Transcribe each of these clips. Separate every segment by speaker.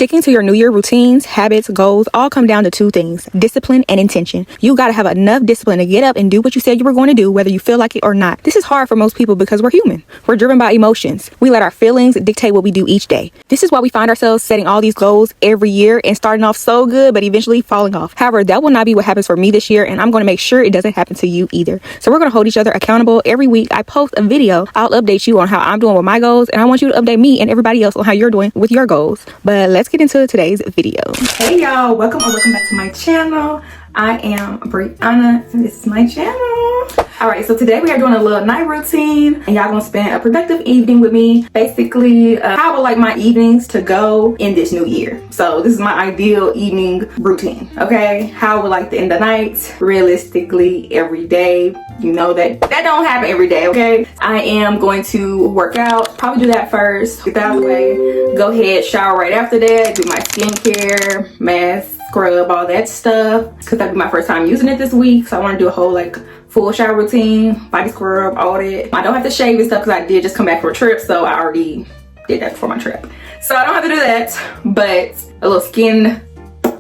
Speaker 1: Sticking to your New Year routines, habits, goals all come down to two things: discipline and intention. You got to have enough discipline to get up and do what you said you were going to do, whether you feel like it or not. This is hard for most people because we're human. We're driven by emotions. We let our feelings dictate what we do each day. This is why we find ourselves setting all these goals every year and starting off so good, but eventually falling off. However, that will not be what happens for me this year, and I'm going to make sure it doesn't happen to you either. So we're going to hold each other accountable. Every week I post a video. I'll update you on how I'm doing with my goals, and I want you to update me and everybody else on how you're doing with your goals. But let's get into today's video. Hey y'all, welcome back to my channel. I am Brianna and this is my channel. Alright, so today we are doing a little night routine and y'all gonna spend a productive evening with me. Basically, how I would like my evenings to go in this new year. So this is my ideal evening routine, okay? How I would like to end the night, realistically every day. You know that don't happen every day, okay? I am going to work out, probably do that first, get that out of the way, go ahead, shower right after that, do my skincare, mask, scrub, all that stuff, because that'll be my first time using it this week. So I want to do a whole like full shower routine, body scrub, all that. I don't have to shave and stuff because I did just come back from a trip, so I already did that before my trip. So I don't have to do that, but a little skin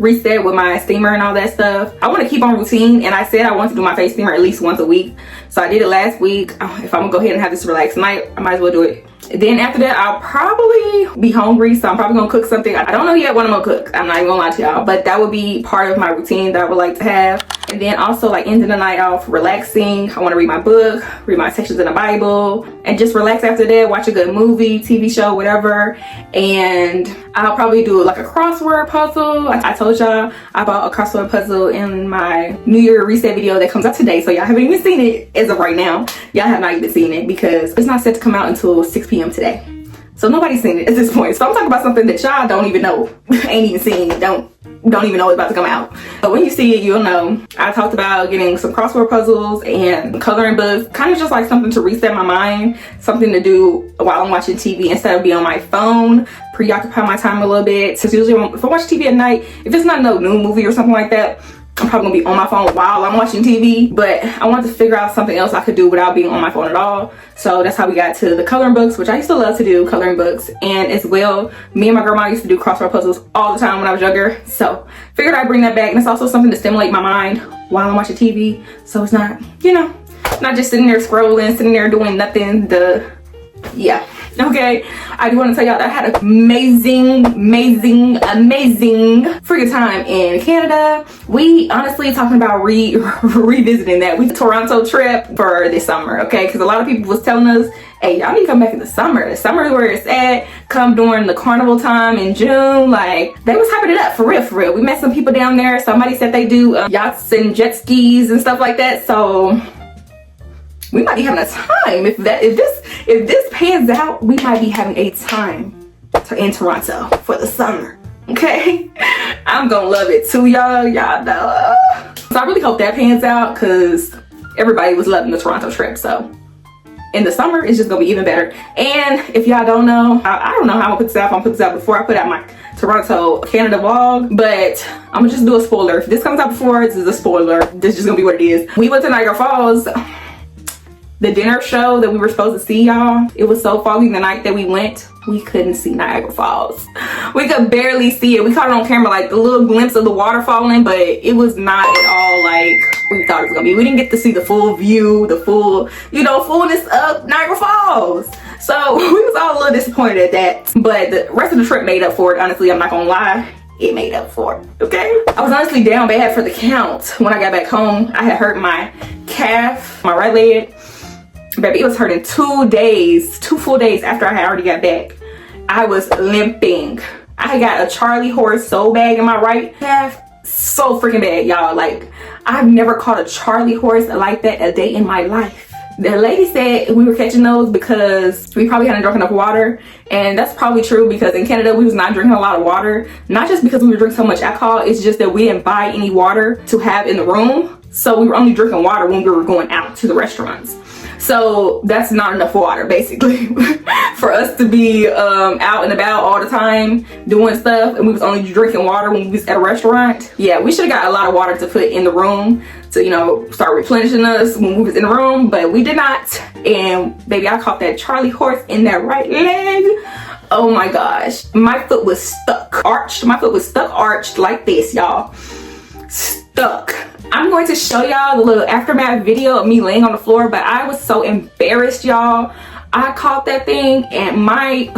Speaker 1: reset with my steamer and all that stuff. I want to keep on routine, and I said I want to do my face steamer at least once a week. So I did it last week. If I'm gonna go ahead and have this relaxed night, I might as well do it. Then after that, I'll probably be hungry, so I'm probably gonna cook something. I don't know yet what I'm gonna cook. I'm not even gonna lie to y'all, but that would be part of my routine that I would like to have. And then also like ending the night off relaxing. I want to read my book, read my sections in the Bible, and just relax after that, watch a good movie, TV show, whatever. And I'll probably do like a crossword puzzle. I told y'all I bought a crossword puzzle in my New Year reset video that comes out today, so y'all haven't even seen it as of right now. Y'all have not even seen it because it's not set to come out until 6 p.m. today. So nobody's seen it at this point. So I'm talking about something that y'all don't even know, ain't even seen it, don't even know it's about to come out. But when you see it, you'll know. I talked about getting some crossword puzzles and coloring books, kind of just like something to reset my mind, something to do while I'm watching TV instead of being on my phone, preoccupy my time a little bit. So usually if I watch TV at night, if it's not no new movie or something like that, I'm probably gonna be on my phone while I'm watching TV, but I wanted to figure out something else I could do without being on my phone at all. So that's how we got to the coloring books, which I used to love to do, coloring books. And as well, me and my grandma used to do crossword puzzles all the time when I was younger. So figured I'd bring that back. And it's also something to stimulate my mind while I'm watching TV. So it's not, you know, not just sitting there scrolling, sitting there doing nothing. Yeah. Okay, I do want to tell y'all that I had an amazing freaking time in Canada. We honestly talking about revisiting that. We Toronto trip for this summer, okay? Because a lot of people was telling us, hey, y'all need to come back in the summer. The summer is where it's at. Come during the carnival time in June. Like, they was hyping it up for real. We met some people down there. Somebody said they do yachts and jet skis and stuff like that. So we might be having a time. If this pans out, we might be having a time in Toronto for the summer. Okay, I'm gonna love it too, y'all know. So I really hope that pans out because everybody was loving the Toronto trip. So in the summer, it's just gonna be even better. And if y'all don't know, I don't know how I'm gonna put this out. I'm gonna put this out before I put out my Toronto, Canada vlog, but I'm gonna just do a spoiler. If this comes out before, this is a spoiler. This is just gonna be what it is. We went to Niagara Falls. The dinner show that we were supposed to see, y'all, it was so foggy the night that we went, we couldn't see Niagara Falls. We could barely see it. We caught it on camera, like the little glimpse of the water falling, but it was not at all like we thought it was gonna be. We didn't get to see the full view, the full, you know, fullness of Niagara Falls. So we was all a little disappointed at that. But the rest of the trip made up for it. Honestly, I'm not gonna lie. It made up for it, okay? I was honestly down bad for the count. When I got back home, I had hurt my calf, my right leg. Baby, it was hurting 2 full days after I had already got back. I was limping. I got a Charlie horse so bad in my right calf, so freaking bad, y'all. Like, I've never caught a Charlie horse like that a day in my life. The lady said we were catching those because we probably hadn't drunk enough water, and that's probably true because in Canada we was not drinking a lot of water. Not just because we were drinking so much alcohol, it's just that we didn't buy any water to have in the room, so we were only drinking water when we were going out to the restaurants. So that's not enough water basically for us to be out and about all the time doing stuff, and we was only drinking water when we was at a restaurant. Yeah, we should have got a lot of water to put in the room to, you know, start replenishing us when we was in the room, but we did not. And baby, I caught that Charlie horse in that right leg. Oh my gosh, my foot was stuck arched. My foot was stuck arched like this, y'all. Stuck. I'm going to show y'all the little aftermath video of me laying on the floor, but I was so embarrassed, y'all. I caught that thing and I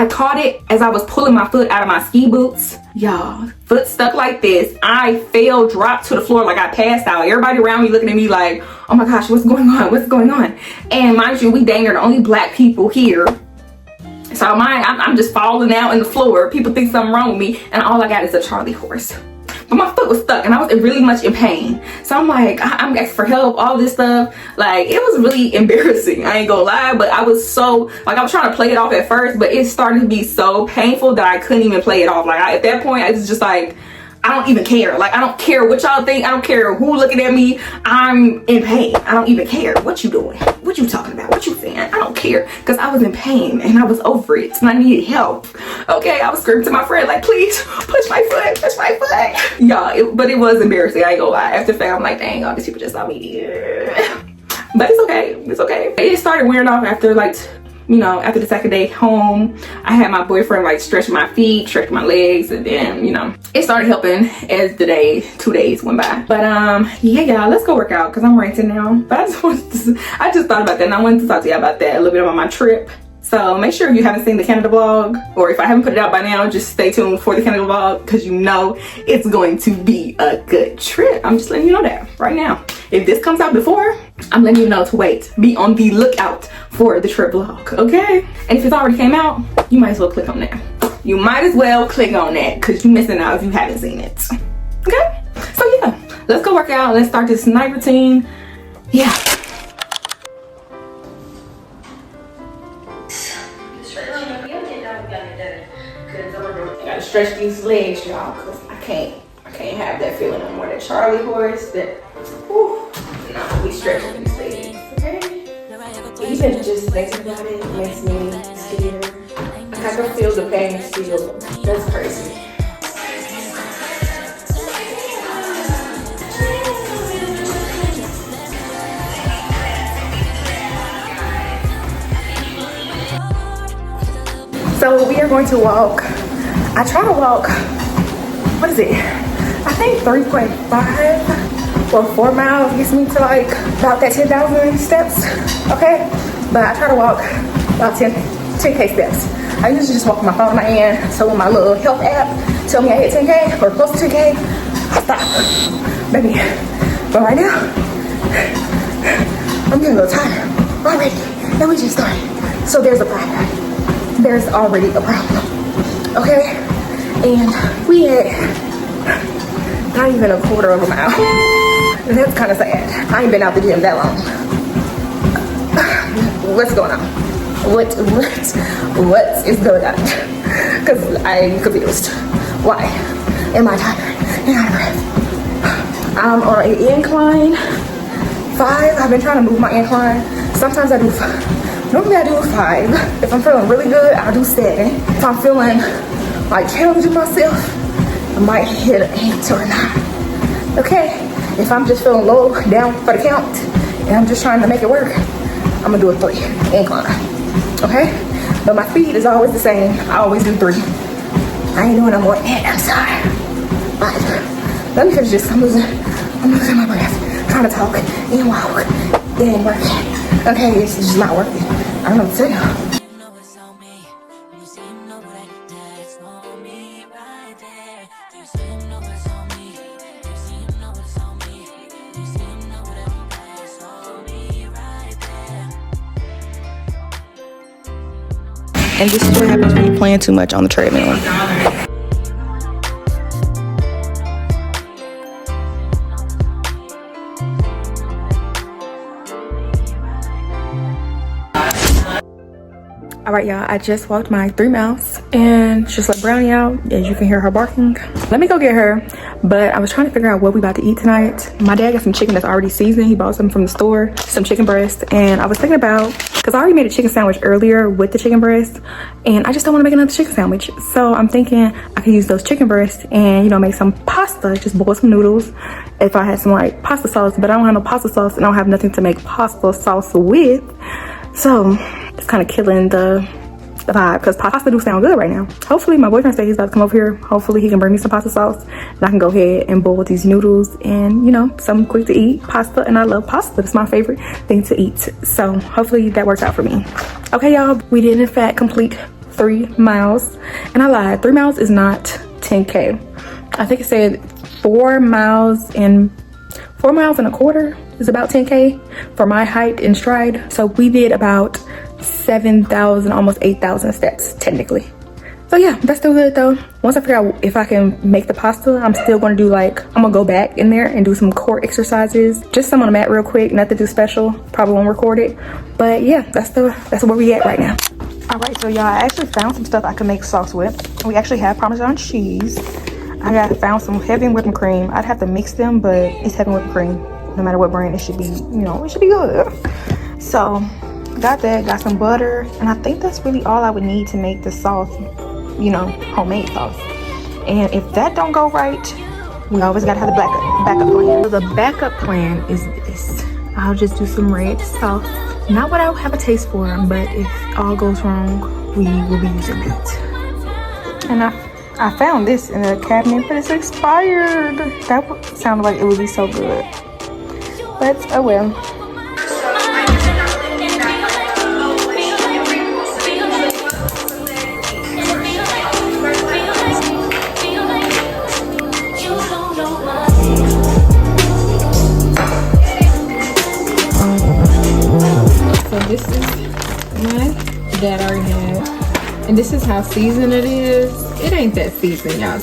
Speaker 1: caught it as I was pulling my foot out of my ski boots. Y'all, foot stuck like this. I fell, dropped to the floor like I passed out. Everybody around me looking at me like, oh my gosh, what's going on? What's going on? And mind you, we dang near the only black people here. So I'm just falling out in the floor. People think something wrong with me, and all I got is a Charlie horse. But my foot was stuck and I was really much in pain. So I'm like, I'm asking for help, all this stuff. Like, it was really embarrassing. I ain't gonna lie, but I was so, like, I was trying to play it off at first, but it started to be so painful that I couldn't even play it off. Like, at that point, I was just like, I don't even care. Like, I don't care what y'all think. I don't care who looking at me. I'm in pain. I don't even care what you doing. What you talking about? What you saying? I don't care, because I was in pain and I was over it and I needed help. Okay, I was screaming to my friend like, please push my foot, push my foot. Y'all, but it was embarrassing. I ain't gonna lie. After that, I'm like, dang, all these people just saw me. But it's okay. It's okay. It started wearing off after, like, you know, after the second day home. I had my boyfriend like stretch my feet, stretch my legs, and then, you know, it started helping as the 2 days went by. But yeah, y'all, let's go work out because I'm ranting now. But I just thought about that and I wanted to talk to you about that a little bit about my trip. So make sure if you haven't seen the Canada vlog, or if I haven't put it out by now, just stay tuned for the Canada vlog because you know it's going to be a good trip. I'm just letting you know that right now. If this comes out before, I'm letting you know to wait. Be on the lookout for the trip vlog, okay? And if it's already came out, you might as well click on that. You might as well click on that because you're missing out if you haven't seen it, okay? So yeah, let's go work out. Let's start this night routine. Yeah. I gotta stretch these legs, y'all, because I can't have that feeling no more. That Charlie horse, that, whew, no, we stretching these legs, okay? Even just thinking about it makes me scared. I can feel the pain still. That's crazy. So we are going to walk. I try to walk, what is it? I think 3.5 or 4 miles gets me to like about that 10,000 steps, okay? But I try to walk about 10K steps. I usually just walk with my phone in my hand, so when my little health app tell me I hit 10K or close to 10K, I stop, baby. But right now, I'm getting a little tired already, and we just started. So there's a problem. There's already a problem, okay? And we had not even a quarter of a mile. That's kind of sad. I ain't been out the gym that long. What's going on? What is going on? Because I'm confused. Why am I tired and out of breath? I'm on an incline 5. I've been trying to move my incline. Sometimes I do 5. Normally I do 5. If I'm feeling really good, I'll do 7. If I'm feeling like challenging myself, I might hit an 8 or a 9. Okay? If I'm just feeling low, down for the count, and I'm just trying to make it work, I'm gonna do a 3 incline. Okay? But my speed is always the same. I always do 3. I ain't doing no more. And I'm sorry. 5. Let me finish this. I'm losing my breath. Trying to talk and walk. It ain't working. Okay, it's just not working. I don't know what to tell you. And this is what happens when you plan too much on the treadmill. All right, y'all, I just walked my 3 miles and just let Brownie out. As you can hear her barking. Let me go get her. But I was trying to figure out what we about to eat tonight. My dad got some chicken that's already seasoned. He bought some from the store, some chicken breast. And I was thinking about, because I already made a chicken sandwich earlier with the chicken breast, and I just don't want to make another chicken sandwich. So I'm thinking I could use those chicken breasts and, you know, make some pasta, just boil some noodles. If I had some like pasta sauce, but I don't have no pasta sauce and I don't have nothing to make pasta sauce with. So it's kind of killing the the vibe, because pasta do sound good right now. Hopefully my boyfriend said he's about to come over here. Hopefully he can bring me some pasta sauce and I can go ahead and boil these noodles and, you know, something quick to eat. Pasta, and I love pasta. It's my favorite thing to eat. So hopefully that works out for me. Okay, y'all, we did in fact complete 3 miles. And I lied, 3 miles is not 10K. I think it said 4 miles and 4 miles and a quarter is about 10K for my height and stride. So we did about 7,000, almost 8,000 steps technically. So yeah, that's still good though. Once I figure out if I can make the pasta, I'm still gonna do like, I'm gonna go back in there and do some core exercises. Just some on the mat real quick, nothing too special. Probably won't record it. But yeah, that's where we at right now. All right, so y'all, I actually found some stuff I can make sauce with. We actually have Parmesan cheese. I found some heavy whipping cream. I'd have to mix them, but it's heavy whipping cream. No matter what brand, it should be, you know, it should be good. So got that, got some butter, and I think that's really all I would need to make the sauce, you know, homemade sauce. And if that don't go right, we always gotta have the backup plan. So the backup plan is this. I'll just do some red sauce. Not what I have a taste for, but if all goes wrong, we will be using that. And I found this in the cabinet, but it's expired. That sounded like it would be so good. But oh well.
Speaker 2: So this is my dad already had, and this is how seasoned it is. It ain't that seasoned, y'all.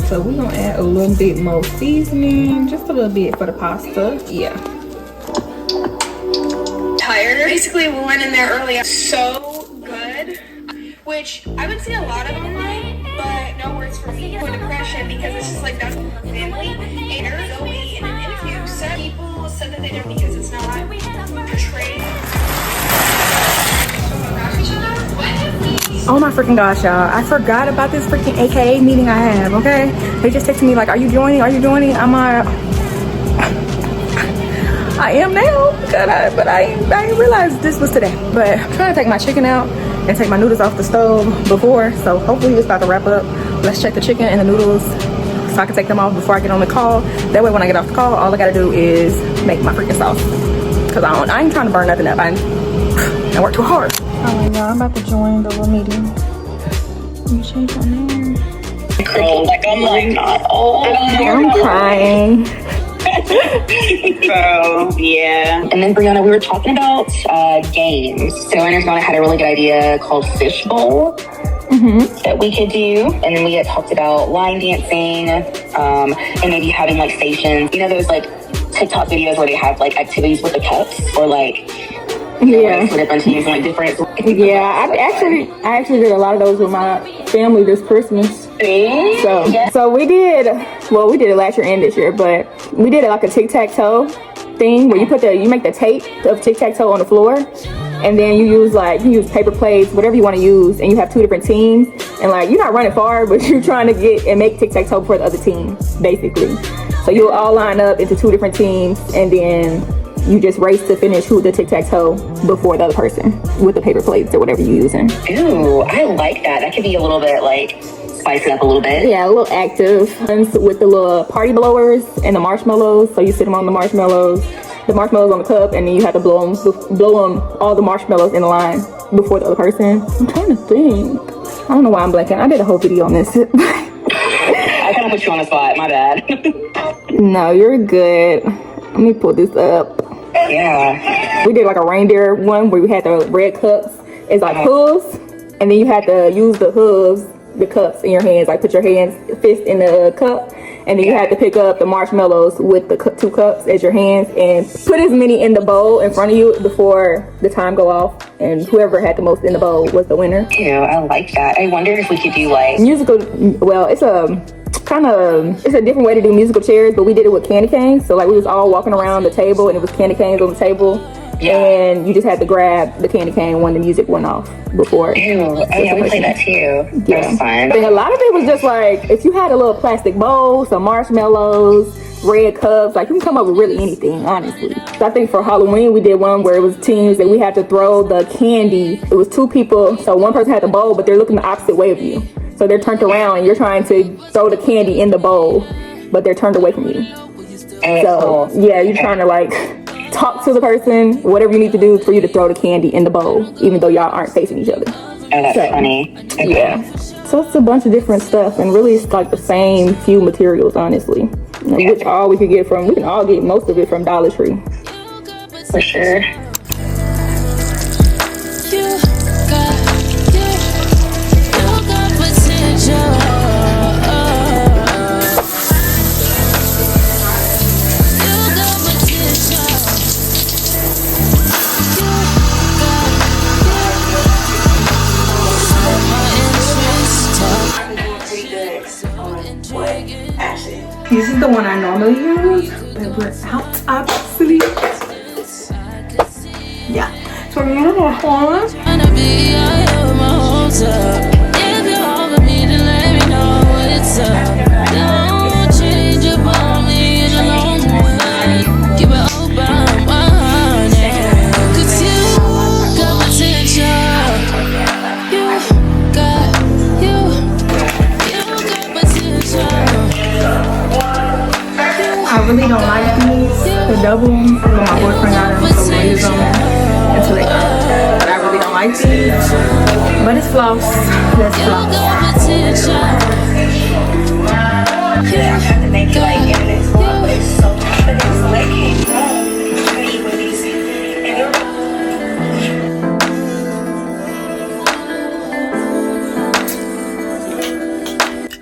Speaker 2: So we're gonna add a little bit more seasoning, just a little bit for the pasta. Yeah.
Speaker 3: Tired. Basically, we went in there early. So good, which I would see a lot of online, but no words for me. For depression, because it's just like that's family. And Zoe in an interview said people said that they don't because it's not portrayed.
Speaker 1: Oh my freaking gosh, y'all. I forgot about this freaking AKA meeting I have, okay? They just texted me like, are you joining? Are you joining? I'm like, I am now, but I didn't realize this was today. But I'm trying to take my chicken out and take my noodles off the stove before. So hopefully it's about to wrap up. Let's check the chicken and the noodles so I can take them off before I get on the call. That way when I get off the call, all I gotta do is make my freaking sauce. Cause I ain't trying to burn nothing up. I work too hard.
Speaker 2: Oh y'all, I'm about to join the little meeting. Let me change my name.
Speaker 4: Girl, like I'm like not old.
Speaker 1: I'm crying.
Speaker 4: So yeah. And then Brianna, we were talking about games. So I know had a really good idea called Fishbowl that we could do. And then we had talked about line dancing, and maybe having like stations. You know those like TikTok videos where they have like activities with the cups or like
Speaker 1: Yeah.
Speaker 4: For different teams and like different.
Speaker 1: Yeah, I actually did a lot of those with my family this Christmas. So we did it last year and this year, but we did it like a tic-tac-toe thing where you make the tape of tic-tac-toe on the floor, and then you use paper plates, whatever you want to use, and you have 2 different teams, and like you're not running far, but you're trying to get and make tic-tac-toe for the other team, basically. So you'll all line up into 2 different teams, and then you just race to finish who the tic-tac-toe before the other person with the paper plates or whatever you're using.
Speaker 4: Ooh, I like that. That could be a little bit like spice it up a little bit.
Speaker 1: Yeah, a little active. With the little party blowers and the marshmallows. So you sit them on the marshmallows on the cup, and then you have to blow them all the marshmallows in the line before the other person. I'm trying to think. I don't know why I'm blanking. I did a whole video on this.
Speaker 4: I kind of put you on the spot. My bad.
Speaker 1: No, you're good. Let me pull this up.
Speaker 4: Yeah.
Speaker 1: We did like a reindeer one where we had the red cups. It's like hooves, and then you had to use the hooves, the cups in your hands, like put your fist in the cup, and then you had to pick up the marshmallows with the 2 cups as your hands and put as many in the bowl in front of you before the time go off, and whoever had the most in the bowl was the winner.
Speaker 4: Ew, I like that. I wonder if we could do like
Speaker 1: musical. Well, it's a different way to do musical chairs, but we did it with candy canes. So like we was all walking around the table, and it was candy canes on the table. Yeah. And you just had to grab the candy cane when the music went off before.
Speaker 4: Ew, oh yeah, we played that too. That was fun.
Speaker 1: And a lot of it was just like, if you had a little plastic bowl, some marshmallows, red cups. Like, you can come up with really anything, honestly. So I think for Halloween, we did one where it was teams that we had to throw the candy. It was 2 people, so one person had the bowl, but they're looking the opposite way of you. So they're turned around and you're trying to throw the candy in the bowl, but they're turned away from you. So yeah, you're trying to like talk to the person, whatever you need to do for you to throw the candy in the bowl, even though y'all aren't facing each other.
Speaker 4: Oh, that's funny. Okay.
Speaker 1: Yeah. So it's a bunch of different stuff, and really it's like the same few materials, honestly. Which all we can all get most of it from Dollar Tree.
Speaker 4: For sure.
Speaker 1: This is the one I normally use, but we're out obviously. Yeah. So we're gonna go home. I really don't like these, the double ones, but my boyfriend got them, so we use them until they go. But I really don't like these, but it's floss. Let's floss.
Speaker 3: I have to make it like in this one, but it's so tough and it's like hey, with these and you're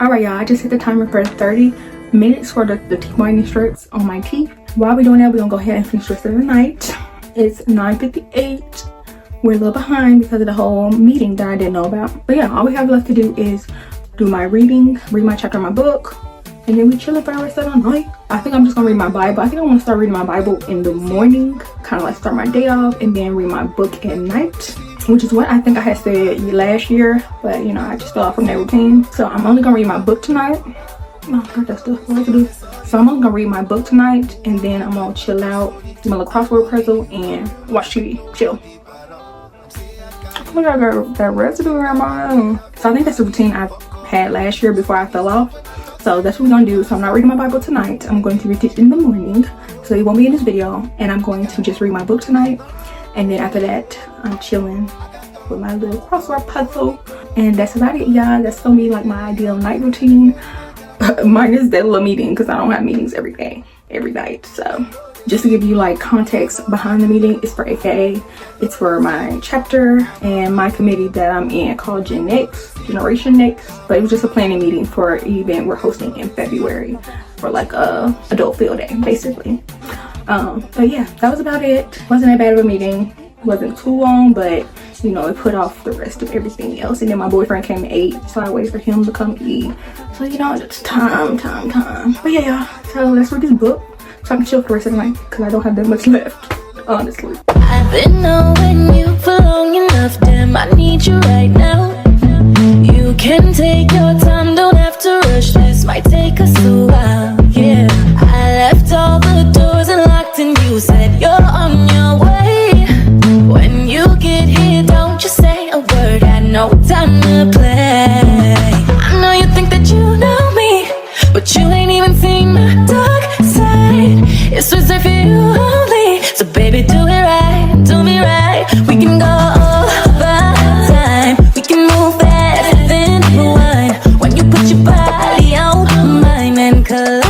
Speaker 1: Alright y'all, I just hit the timer for 30 minutes for the teeth whitening strips on my teeth. While we're doing that, we're gonna go ahead and finish the rest of the night. It's 9:58. We're a little behind because of the whole meeting that I didn't know about. But yeah, all we have left to do is do my reading, read my chapter of my book, and then we chill for the rest of the night. I think I'm just gonna read my Bible. I think I want to start reading my Bible in the morning, kind of like start my day off, and then read my book at night, which is what I think I had said last year, but you know, I just fell off from that routine. So I'm only gonna read my book tonight. Oh, I got that stuff. What I do? So I'm only gonna read my book tonight, and then I'm gonna chill out, do my little crossword puzzle, and watch TV. Chill. Look, I got that residue around my own. So I think that's the routine I had last year before I fell off. So that's what we're gonna do. So I'm not reading my Bible tonight. I'm going to read it in the morning, so it won't be in this video. And I'm going to just read my book tonight, and then after that, I'm chilling with my little crossword puzzle, and that's about it, y'all. That's gonna be like my ideal night routine. Minus that little meeting, because I don't have meetings every day, every night. So just to give you like context behind the meeting, it's for AKA, it's for my chapter and my committee that I'm in called Generation Next. But it was just a planning meeting for an event we're hosting in February for like a adult field day, basically. But yeah, that was about it. Wasn't that bad of a meeting. Wasn't too long, but you know, it put off the rest of everything else. And then my boyfriend came at 8, so I waited for him to come eat. So you know, it's time. But yeah, y'all, so let's read this book so I can chill for the rest of the night, because I don't have that much left, honestly.
Speaker 5: I've been knowing you for long enough, damn, I need you right now. You can take your time, don't have to rush, this might take us a while, yeah. I left all the doors unlocked and you said you're on your way. When you get here, don't you say a word, got no time to play. I know you think that you know me, but you ain't even seen my dark side. It's reserved for you only, so baby, do it right, do me right. We can go over time, we can move fast and rewind. When you put your body on mine and collide.